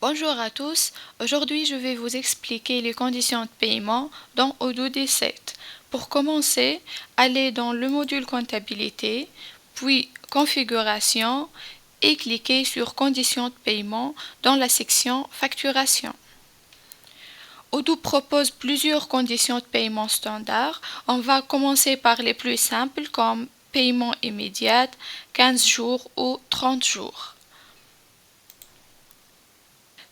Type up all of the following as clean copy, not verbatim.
Bonjour à tous, aujourd'hui je vais vous expliquer les conditions de paiement dans Odoo D7. Pour commencer, allez dans le module comptabilité, puis configuration et cliquez sur conditions de paiement dans la section facturation. Odoo propose plusieurs conditions de paiement standard. On va commencer par les plus simples comme paiement immédiat, 15 jours ou 30 jours.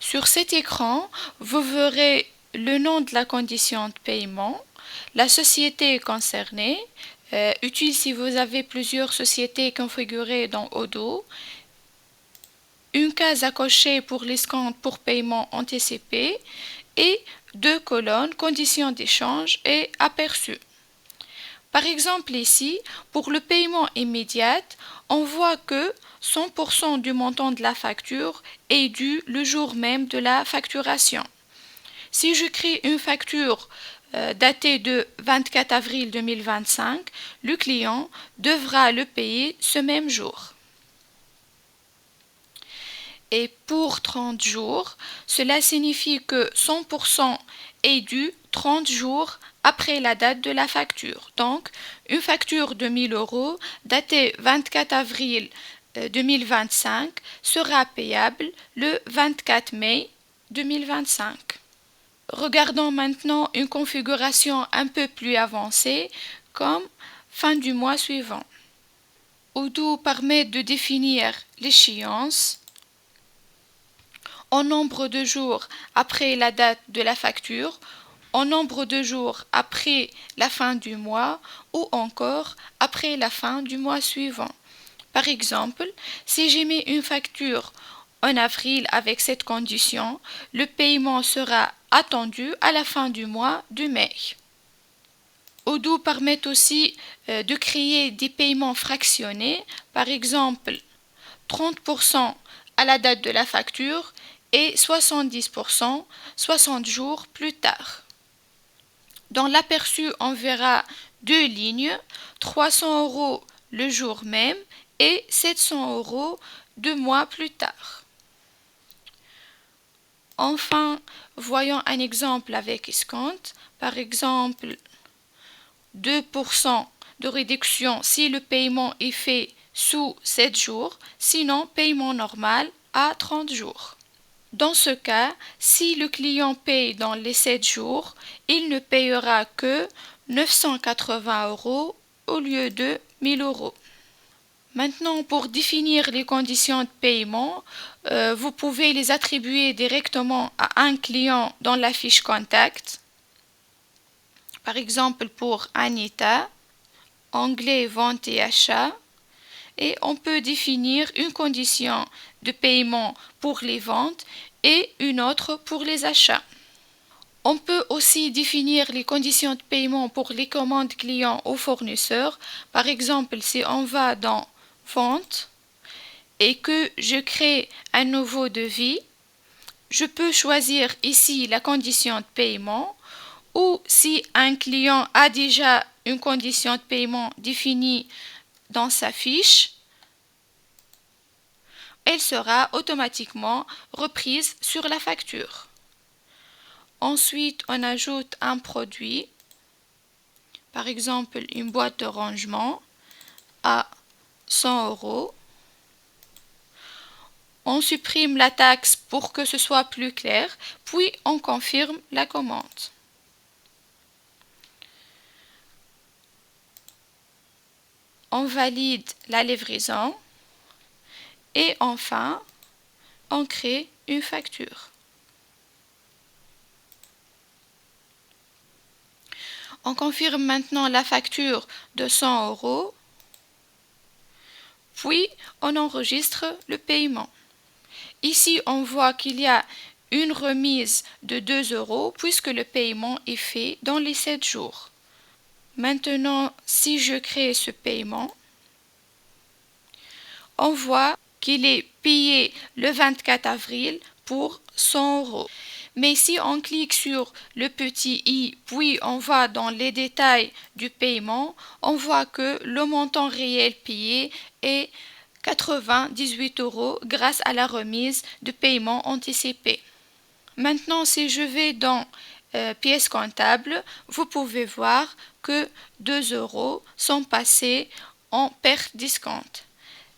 Sur cet écran, vous verrez le nom de la condition de paiement, la société concernée, utile si vous avez plusieurs sociétés configurées dans Odoo, une case à cocher pour l'escompte pour paiement anticipé et deux colonnes, conditions d'échange et aperçu. Par exemple ici, pour le paiement immédiat, on voit que 100% du montant de la facture est dû le jour même de la facturation. Si je crée une facture datée de 24 avril 2025, le client devra le payer ce même jour. Et pour 30 jours, cela signifie que 100% est dû 30 jours après la date de la facture. Donc, une facture de 1000 euros datée 24 avril 2025 sera payable le 24 mai 2025. Regardons maintenant une configuration un peu plus avancée comme fin du mois suivant. Odoo permet de définir l'échéance en nombre de jours après la date de la facture, en nombre de jours après la fin du mois ou encore après la fin du mois suivant. Par exemple, si j'émets une facture en avril avec cette condition, le paiement sera attendu à la fin du mois de mai. Odoo permet aussi de créer des paiements fractionnés, par exemple 30% à la date de la facture et 70% 60 jours plus tard. Dans l'aperçu, on verra deux lignes, 300 euros le jour même et 700 euros 2 mois plus tard. Enfin, voyons un exemple avec escompte. Par exemple, 2% de réduction si le paiement est fait sous 7 jours, sinon paiement normal à 30 jours. Dans ce cas, si le client paye dans les 7 jours, il ne payera que 980 euros au lieu de 1000 euros. Maintenant, pour définir les conditions de paiement, vous pouvez les attribuer directement à un client dans la fiche contact. Par exemple, pour Anita, onglet vente et achat. Et on peut définir une condition de paiement pour les ventes et une autre pour les achats. On peut aussi définir les conditions de paiement pour les commandes clients ou fournisseurs. Par exemple, si on va dans Vente et que je crée un nouveau devis, je peux choisir ici la condition de paiement ou si un client a déjà une condition de paiement définie dans sa fiche, elle sera automatiquement reprise sur la facture. Ensuite, on ajoute un produit, par exemple une boîte de rangement à 100 euros. On supprime la taxe pour que ce soit plus clair, puis on confirme la commande. On valide la livraison et enfin, on crée une facture. On confirme maintenant la facture de 100 euros, puis on enregistre le paiement. Ici, on voit qu'il y a une remise de 2 euros puisque le paiement est fait dans les 7 jours. Maintenant, si je crée ce paiement, on voit qu'il est payé le 24 avril pour 100 euros. Mais si on clique sur le petit i, puis on va dans les détails du paiement, on voit que le montant réel payé est 98 € grâce à la remise de paiement anticipé. Maintenant, si je vais dans pièces comptables, vous pouvez voir que 2 € sont passés en perte discount.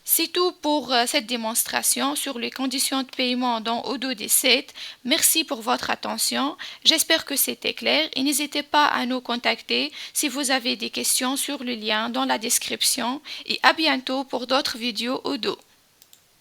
C'est tout pour cette démonstration sur les conditions de paiement dans Odoo D7. Merci pour votre attention. J'espère que c'était clair et n'hésitez pas à nous contacter si vous avez des questions sur le lien dans la description et à bientôt pour d'autres vidéos Odoo.